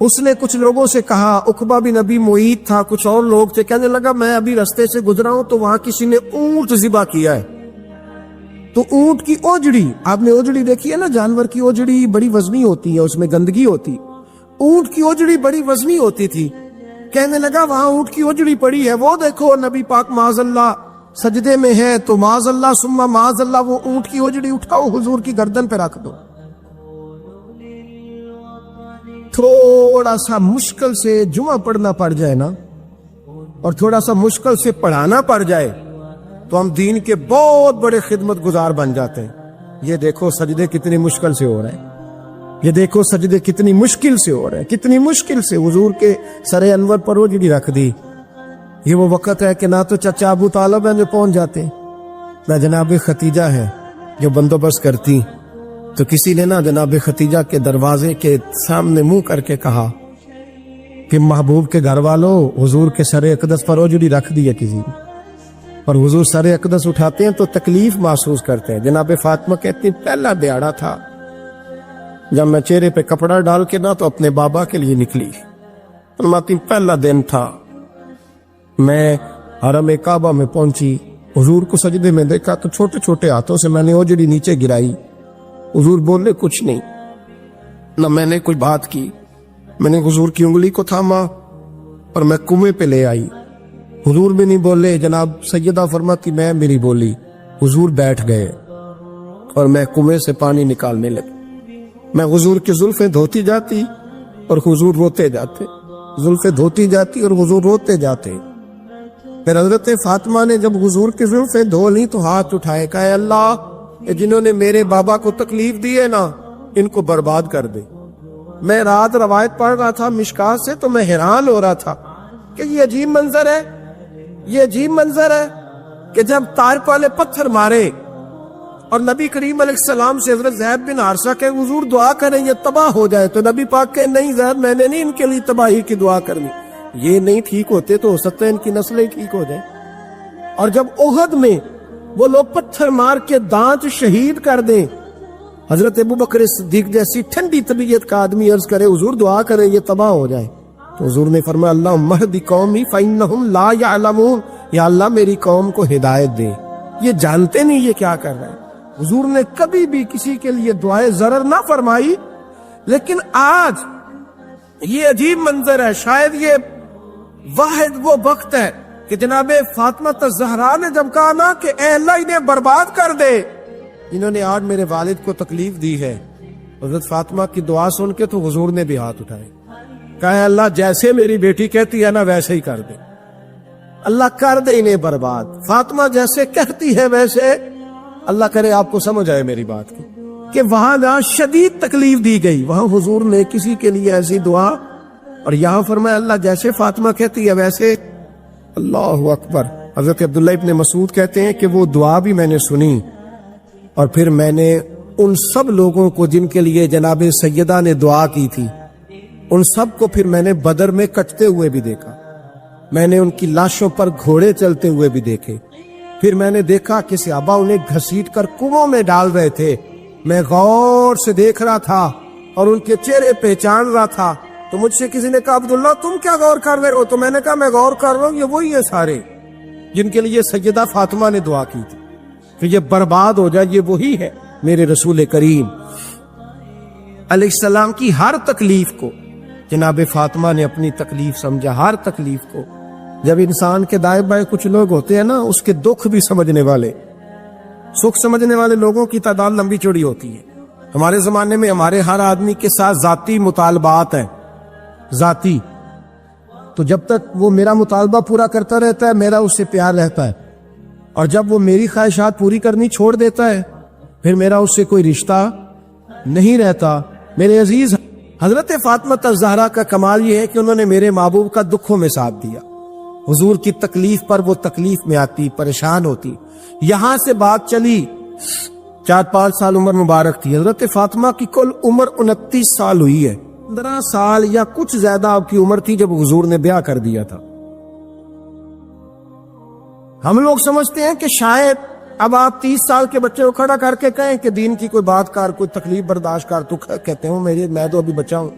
اس نے کچھ لوگوں سے کہا، عقبہ بن ابی معیط تھا، کچھ اور لوگ تھے، کہنے لگا میں ابھی رستے سے گزرا ہوں تو وہاں کسی نے اونٹ ذبح کیا ہے، تو اونٹ کی اوجڑی، آپ نے اوجڑی دیکھی ہے نا، جانور کی اوجڑی بڑی وزنی ہوتی ہے، اس میں گندگی ہوتی، اونٹ کی اوجڑی بڑی وزنی ہوتی تھی، کہنے لگا وہاں اونٹ کی اوجڑی پڑی ہے، وہ دیکھو نبی پاک معاذ اللہ سجدے میں ہے، تو معاذ اللہ ثم معاذ اللہ وہ اونٹ کی اوجڑی اٹھاؤ حضور کی گردن پہ رکھ دو۔ تھوڑا سا مشکل سے جمعہ پڑھنا پڑ جائے نا، اور تھوڑا سا مشکل سے پڑھانا پڑ جائے تو ہم دین کے بہت بڑے خدمت گزار بن جاتے ہیں۔ یہ دیکھو سجدے کتنی مشکل سے ہو رہے ہیں، یہ دیکھو سجدے کتنی مشکل سے ہو رہے ہیں، کتنی مشکل سے حضور کے سر انور پر اوجڑی رکھ دی۔ یہ وہ وقت ہے کہ نہ تو چچا ابو طالب ہیں جو پہنچ جاتے، نہ جناب ختیجہ ہے جو بندوبست کرتی، تو کسی نے نہ جناب ختیجہ کے دروازے کے سامنے منہ کر کے کہا کہ محبوب کے گھر والوں حضور کے سر اقدس پر اوجڑی رکھ دی ہے کسی نے، اور حضور سر اقدس اٹھاتے ہیں تو تکلیف محسوس کرتے ہیں۔ جناب فاطمہ کہتی پہلا دیہڑا تھا جب میں چہرے پہ کپڑا ڈال کے نہ تو اپنے بابا کے لیے نکلی، فرماتی پہلا دن تھا، میں حرم کعبہ میں پہنچی، حضور کو سجدے میں دیکھا تو چھوٹے چھوٹے ہاتھوں سے میں نے اوجڑی نیچے گرائی، حضور بولے کچھ نہیں، نہ میں نے کوئی بات کی، میں نے حضور کی انگلی کو تھاما اور میں کنویں پہ لے آئی، حضور بھی نہیں بولے، جناب سیدہ فرماتی میں میری بولی، حضور بیٹھ گئے اور میں کنویں سے پانی نکالنے لگی، میں حضور کی زلفیں دھوتی جاتی اور حضور روتے جاتے، زلفیں دھوتی جاتی اور حضور روتے جاتے۔ پھر حضرت فاطمہ نے جب حضور کی زلفیں دھو لی تو ہاتھ اٹھائے، کہا اے اللہ جنہوں نے میرے بابا کو تکلیف دی ہے نا ان کو برباد کر دے۔ میں رات روایت پڑھ رہا تھا مشکات سے تو میں حیران ہو رہا تھا کہ یہ عجیب منظر ہے، یہ عجیب منظر ہے کہ جب طائف والے پتھر مارے اور نبی کریم علیہ السلام سے حضرت زید بن حارثہ کہ حضور دعا کریں یہ تباہ ہو جائے، تو نبی پاک کہ نہیں زید میں نے نہیں ان کے لیے تباہی کی دعا کرنی، یہ نہیں ٹھیک ہوتے تو ہو سکتا ہے ان کی نسلیں ٹھیک ہو جائیں۔ اور جب احد میں وہ لوگ پتھر مار کے دانت شہید کر دیں، حضرت ابوبکر صدیق جیسی ٹھنڈی طبیعت کا آدمی عرض کرے حضور دعا کریں یہ تباہ ہو جائے، تو حضور نے فرمایا اللہم اہد قومی فإنہم لا یعلمون، یا اللہ میری قوم کو ہدایت دے، یہ جانتے نہیں یہ کیا کر رہے ہیں۔ حضور نے کبھی بھی کسی کے لیے دعائے ضرر نہ فرمائی، لیکن آج یہ عجیب منظر ہے، شاید یہ واحد وہ وقت ہے کہ جناب فاطمہ الزہرا نے جب کہا نا کہ اے اللہ انہیں برباد کر دے، انہوں نے آج میرے والد کو تکلیف دی ہے، حضرت فاطمہ کی دعا سن کے تو حضور نے بھی ہاتھ اٹھائے، کہا اے اللہ جیسے میری بیٹی کہتی ہے نا ویسے ہی کر دے، اللہ کر دے انہیں برباد، فاطمہ جیسے کہتی ہے ویسے، اللہ کرے آپ کو سمجھ آئے میری بات کی کہ وہاں جہاں شدید تکلیف دی گئی وہاں حضور نے کسی کے لیے ایسی دعا، اور یہاں فرمایا اللہ جیسے فاطمہ کہتی ہے ویسے۔ اللہ اکبر۔ حضرت عبداللہ ابن مسعود کہتے ہیں کہ وہ دعا بھی میں نے سنی، اور پھر میں نے ان سب لوگوں کو جن کے لیے جناب سیدہ نے دعا کی تھی، ان سب کو پھر میں نے بدر میں کٹتے ہوئے بھی دیکھا، میں نے ان کی لاشوں پر گھوڑے چلتے ہوئے بھی دیکھے، پھر میں نے دیکھا کہ صحابہ انہیں گھسیٹ کر کنووں میں ڈال رہے تھے، میں غور سے دیکھ رہا تھا اور ان کے چہرے پہچان رہا تھا، تو مجھ سے کسی نے کہا عبداللہ تم کیا غور کر رہے ہو؟ تو میں نے کہا میں غور کر رہا ہوں یہ وہی ہے سارے جن کے لیے سیدہ فاطمہ نے دعا کی تھی کہ یہ برباد ہو جائے، یہ وہی ہے میرے رسول کریم علیہ السلام کی ہر تکلیف کو جناب فاطمہ نے اپنی تکلیف سمجھا، ہر تکلیف کو۔ جب انسان کے دائیں بائیں کچھ لوگ ہوتے ہیں نا اس کے دکھ بھی سمجھنے والے، سکھ سمجھنے والے لوگوں کی تعداد لمبی چوڑی ہوتی ہے۔ ہمارے زمانے میں ہمارے ہر آدمی کے ساتھ ذاتی مطالبات ہیں، ذاتی، تو جب تک وہ میرا مطالبہ پورا کرتا رہتا ہے میرا اس سے پیار رہتا ہے، اور جب وہ میری خواہشات پوری کرنی چھوڑ دیتا ہے پھر میرا اس سے کوئی رشتہ نہیں رہتا۔ میرے عزیز حضرت فاطمہ الزہرا کا کمال یہ ہے کہ انہوں نے میرے محبوب کا دکھوں میں ساتھ دیا، حضور کی تکلیف پر وہ تکلیف میں آتی، پریشان ہوتی۔ یہاں سے بات چلی 4-5 سال عمر مبارک تھی، حضرت فاطمہ کی کل عمر 29 سال ہوئی ہے، 15 سال یا کچھ زیادہ آپ کی عمر تھی جب حضور نے بیاہ کر دیا تھا۔ ہم لوگ سمجھتے ہیں کہ شاید اب آپ 30 سال کے بچے کو کھڑا کر کے کہیں کہ دین کی کوئی بات کر، کوئی تکلیف برداشت کر، تو کہتے ہوں میں تو ابھی بچہ ہوں،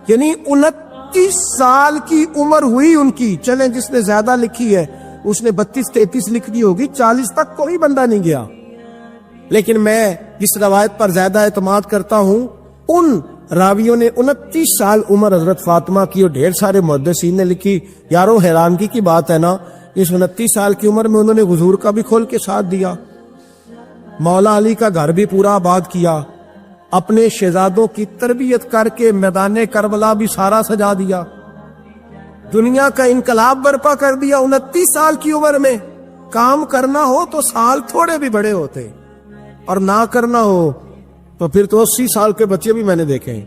یعنی 29 سال کی عمر ہوئی ان کی. چلیں جس نے زیادہ لکھی ہے اس نے 32-33 لکھ دی ہوگی, 40 تک کوئی بندہ نہیں گیا. لیکن میں جس روایت پر زیادہ اعتماد کرتا ہوں ان راویوں نے 29 سال عمر حضرت فاطمہ کی اور ڈھیر سارے محدثین نے لکھی. یارو حیرانگی کی بات ہے نا, اس 29 سال کی عمر میں انہوں نے حضور کا بھی کھول کے ساتھ دیا, مولا علی کا گھر بھی پورا آباد کیا, اپنے شہزادوں کی تربیت کر کے میدان کربلا بھی سارا سجا دیا, دنیا کا انقلاب برپا کر دیا 29 سال کی عمر میں. کام کرنا ہو تو سال تھوڑے بھی بڑے ہوتے, اور نہ کرنا ہو تو پھر تو 80 سال کے بچے بھی میں نے دیکھے ہیں.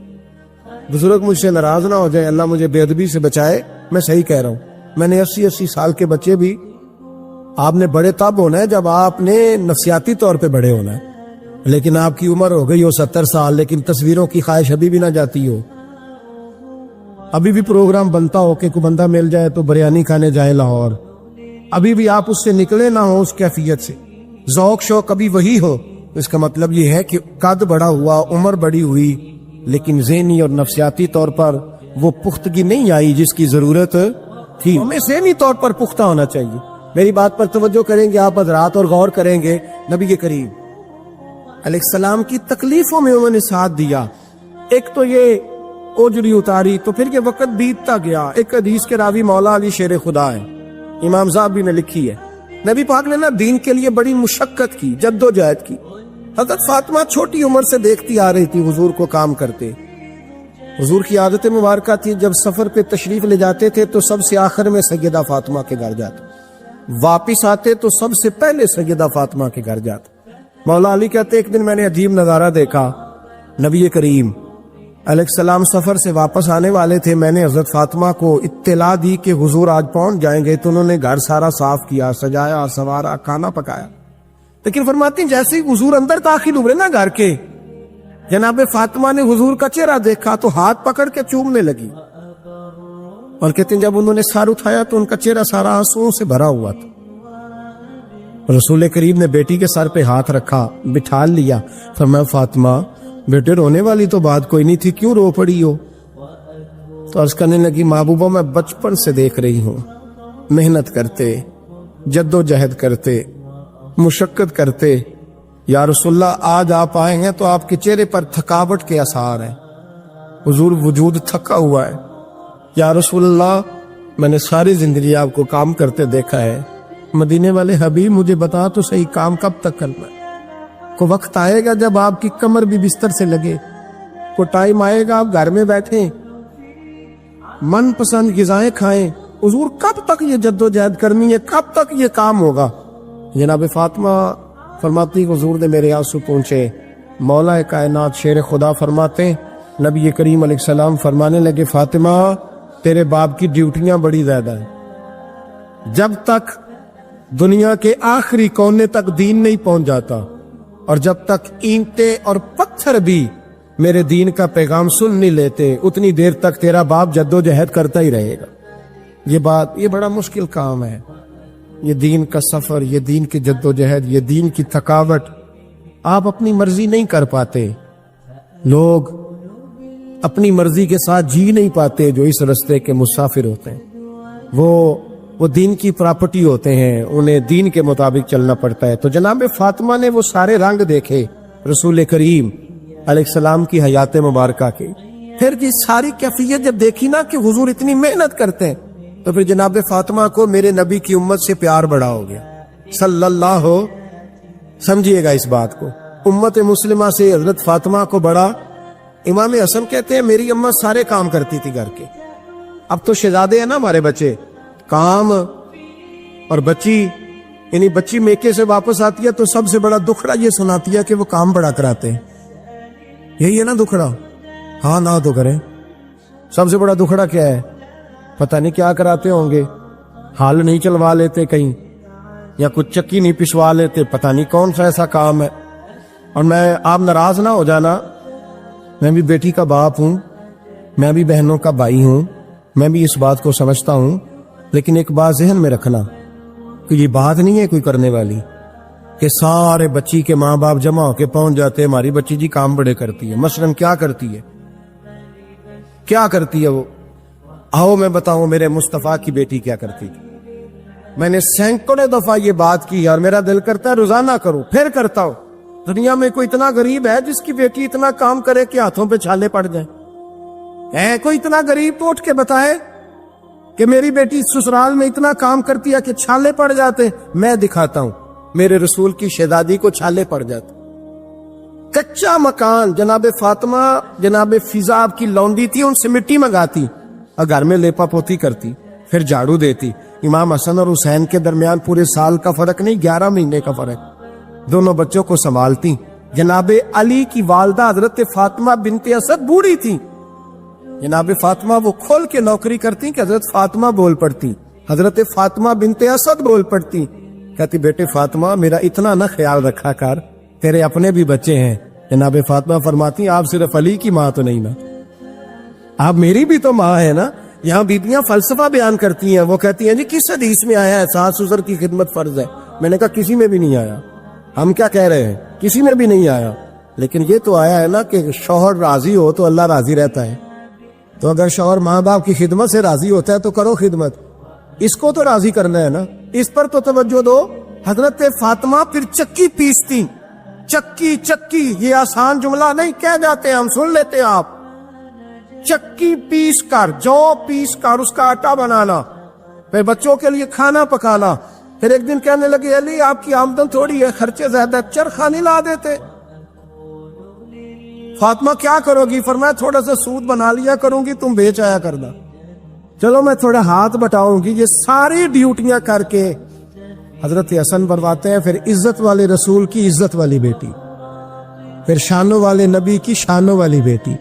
بزرگ مجھ سے ناراض نہ ہو جائے, اللہ مجھے بے ادبی سے بچائے, میں صحیح کہہ رہا ہوں. میں نے 80 سال کے بچے بھی. آپ نے بڑے تب ہونا ہے جب آپ نے نفسیاتی طور پہ بڑے ہونا ہے, لیکن آپ کی عمر ہو گئی ہو 70 سال لیکن تصویروں کی خواہش ابھی بھی نہ جاتی ہو. ابھی بھی پروگرام بنتا ہو کہ کوئی بندہ مل جائے تو بریانی کھانے جائے لاہور, ابھی بھی آپ اس سے نکلے نہ ہو اس کیفیت سے, ذوق شوق ابھی وہی ہو. اس کا مطلب یہ ہے کہ قد بڑا ہوا, عمر بڑی ہوئی, لیکن ذہنی اور نفسیاتی طور پر وہ پختگی نہیں آئی جس کی ضرورت تھی. ہمیں ذہنی طور پر پختہ ہونا چاہیے. میری بات پر توجہ کریں گے آپ حضرات اور غور کریں گے. نبی کریم علیہ السلام کی تکلیفوں میں انہوں نے ساتھ دیا. ایک تو یہ اوجری اتاری تو پھر یہ وقت بیتتا گیا. ایک حدیث کے راوی مولا علی شیر خدا ہے, امام زاہبی نے لکھی ہے. نبی پاک نے نا دین کے لیے بڑی مشقت کی, جد و جہد کی. حضرت فاطمہ چھوٹی عمر سے دیکھتی آ رہی تھی حضور کو کام کرتے. حضور کی عادت مبارکہ تھی جب سفر پہ تشریف لے جاتے تھے تو سب سے آخر میں سیدہ فاطمہ کے گھر جاتے, واپس آتے تو سب سے پہلے سیدہ فاطمہ کے گھر جاتے. مولا علی کہتے ایک دن میں نے عجیب نظارہ دیکھا. نبی کریم علیہ السلام سفر سے واپس آنے والے تھے. میں نے حضرت فاطمہ کو اطلاع دی کہ حضور آج پہنچ جائیں گے, تو انہوں نے گھر سارا صاف کیا, سجایا, سنوارا, کھانا پکایا. لیکن فرماتی ہیں جیسے ہی حضور اندر داخل ہوئے نا گھر کے, جناب فاطمہ نے حضور کا چہرہ دیکھا تو ہاتھ پکڑ کے چومنے لگی. اور کہتے ہیں جب انہوں نے سر اٹھایا تو ان کا چہرہ سارا آنسوؤں سے بھرا ہوا تھا. رسول کریم نے بیٹی کے سر پہ ہاتھ رکھا, بٹھا لیا. فرمایا فاطمہ بیٹے رونے والی تو بات کوئی نہیں تھی, کیوں رو پڑی ہو؟ تو عرض کرنے لگی محبوبہ میں بچپن سے دیکھ رہی ہوں, محنت کرتے, جد و جہد کرتے, مشقت کرتے. یا رسول اللہ آج آپ آئے ہیں تو آپ کے چہرے پر تھکاوٹ کے آثار ہیں, حضور وجود تھکا ہوا ہے. یا رسول اللہ میں نے ساری زندگی آپ کو کام کرتے دیکھا ہے, مدینے والے حبیب مجھے بتا تو صحیح کام کب تک کرنا ہے؟ کو وقت آئے گا جب آپ کی کمر بھی بستر سے لگے, کو ٹائم آئے گا آپ گھر میں بیٹھیں, من پسند غذائیں کھائیں. حضور کب تک یہ جد و جہد کرنی ہے, کب تک یہ کام ہوگا؟ جناب فاطمہ فرماتی حضور نے میرے آنسو پہنچے. مولا کائنات شیر خدا فرماتے نبی کریم علیہ السلام فرمانے لگے فاطمہ تیرے باپ کی ڈیوٹیاں بڑی زیادہ ہیں, جب تک دنیا کے آخری کونے تک دین نہیں پہنچ جاتا اور جب تک اینٹیں اور پتھر بھی میرے دین کا پیغام سن نہیں لیتے اتنی دیر تک تیرا باپ جد و جہد کرتا ہی رہے گا. یہ بڑا مشکل کام ہے, یہ دین کا سفر, یہ دین کی جد و جہد, یہ دین کی تھکاوٹ. آپ اپنی مرضی نہیں کر پاتے, لوگ اپنی مرضی کے ساتھ جی نہیں پاتے جو اس رستے کے مسافر ہوتے ہیں. وہ دین کی پراپرٹی ہوتے ہیں, انہیں دین کے مطابق چلنا پڑتا ہے. تو جناب فاطمہ نے وہ سارے رنگ دیکھے رسول کریم علیہ السلام کی حیات مبارکہ کے. پھر یہ ساری کیفیت جب دیکھی نا کہ حضور اتنی محنت کرتے ہیں تو پھر جناب فاطمہ کو میرے نبی کی امت سے پیار بڑا ہو گیا صلی اللہ. سمجھیے گا اس بات کو, امت مسلمہ سے حضرت فاطمہ کو بڑا. امام حسن کہتے ہیں میری اماں سارے کام کرتی تھی گھر کے. اب تو شہزادے ہیں نا ہمارے بچے, کام اور بچی, یعنی بچی میکے سے واپس آتی ہے تو سب سے بڑا دکھڑا یہ سناتی ہے کہ وہ کام بڑا کراتے ہیں. یہی ہے نا دکھڑا؟ ہاں نہ تو کریں. سب سے بڑا دکھڑا کیا ہے؟ پتہ نہیں کیا کراتے ہوں گے, ہال نہیں چلوا لیتے کہیں, یا کچھ چکی نہیں پسوا لیتے, پتہ نہیں کون سا ایسا کام ہے. اور میں آپ ناراض نہ ہو جانا, میں بھی بیٹی کا باپ ہوں, میں بھی بہنوں کا بھائی ہوں, میں بھی اس بات کو سمجھتا ہوں, لیکن ایک بات ذہن میں رکھنا کہ یہ بات نہیں ہے کوئی کرنے والی کہ سارے بچی کے ماں باپ جمع ہو کے پہنچ جاتے ہیں ہماری بچی جی کام بڑے کرتی ہے. مثلاً کیا کرتی ہے؟ کیا کرتی ہے وہ؟ آؤ میں بتاؤں میرے مصطفیٰ کی بیٹی کیا کرتی تھی. میں نے سینکڑوں دفعہ یہ بات کی اور میرا دل کرتا ہے روزانہ کروں، پھر کرتا ہوں. دنیا میں کوئی اتنا غریب ہے جس کی بیٹی اتنا کام کرے کہ ہاتھوں پہ چھالے پڑ جائیں؟ ہے کوئی اتنا غریب تو اٹھ کے بتائے کہ میری بیٹی سسرال میں اتنا کام کرتی ہے کہ چھالے پڑ جاتے. میں دکھاتا ہوں میرے رسول کی شہزادی کو چھالے پڑ جاتے. کچا مکان جناب فاطمہ جناب فضا کی لونڈی تھی، ان سے مٹی منگاتی اور گھر میں لیپا پوتی کرتی، پھر جھاڑو دیتی. امام حسن اور حسین کے درمیان پورے سال کا فرق نہیں، 11 مہینے کا فرق. دونوں بچوں کو سنبھالتی. جناب علی کی والدہ حضرت فاطمہ بنت اسد بوڑھی تھی. جناب فاطمہ وہ کھول کے نوکری کرتی کہ حضرت فاطمہ بول پڑتی. حضرت فاطمہ بنت اسد بول پڑتی، کہتی بیٹے فاطمہ میرا اتنا نہ خیال رکھا کر، تیرے اپنے بھی بچے ہیں. جناب فاطمہ فرماتی آپ صرف علی کی ماں تو نہیں نا، آپ میری بھی تو ماں ہے نا. یہاں بیبیاں فلسفہ بیان کرتی ہیں، وہ کہتی ہیں جی کس حدیث میں آیا ہے ساس سسر کی خدمت فرض ہے؟ میں نے کہا کسی میں بھی نہیں آیا. ہم کیا کہہ رہے ہیں؟ کسی میں بھی نہیں آیا. لیکن یہ تو آیا ہے نا کہ شوہر راضی ہو تو اللہ راضی رہتا ہے. تو اگر شوہر ماں باپ کی خدمت سے راضی ہوتا ہے تو کرو خدمت، اس کو تو راضی کرنا ہے نا، اس پر تو توجہ دو. حضرت فاطمہ پھر چکی پیستی. چکی چکی یہ آسان جملہ نہیں کہہ جاتے ہم، سن لیتے ہیں آپ. چکی پیس کر، جو پیس کر اس کا آٹا بنانا، پھر بچوں کے لیے کھانا پکانا. پھر ایک دن کہنے لگے علی آپ کی آمدن تھوڑی ہے، خرچے زیادہ، چرخا نہیں لا دیتے؟ فاطمہ کیا کرو گی؟ فرمایا تھوڑا سا سود بنا لیا کروں گی، تم بیچ آیا کرنا. چلو میں تھوڑا ہاتھ بٹاؤں گی. یہ ساری ڈیوٹیاں کر کے حضرت حسن بنواتے ہیں. پھر عزت والے رسول کی عزت والی بیٹی، پھر شانوں والے نبی کی شانوں والی بیٹی،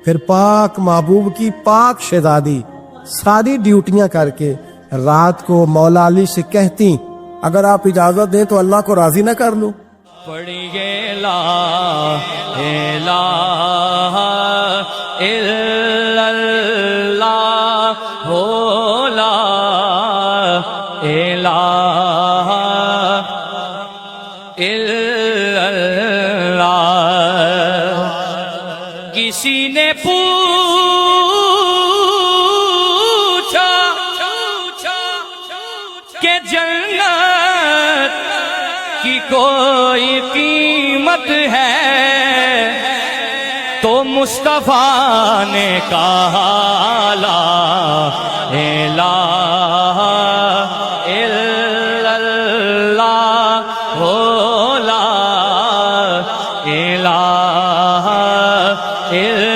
پھر پاک محبوب کی پاک شہزادی. ساری ڈیوٹیاں کر کے رات کو مولا علی سے کہتی اگر آپ اجازت دیں تو اللہ کو راضی نہ کر لوں. پڑھیے لا الہ الا اللہ ہو لا الہ الا اللہ. کسی نے پوچھا کہ جنت کی کوئی قیمت ہے تو مصطفیٰ نے کہا لا الہ الا اللہ ہو لا الہ الا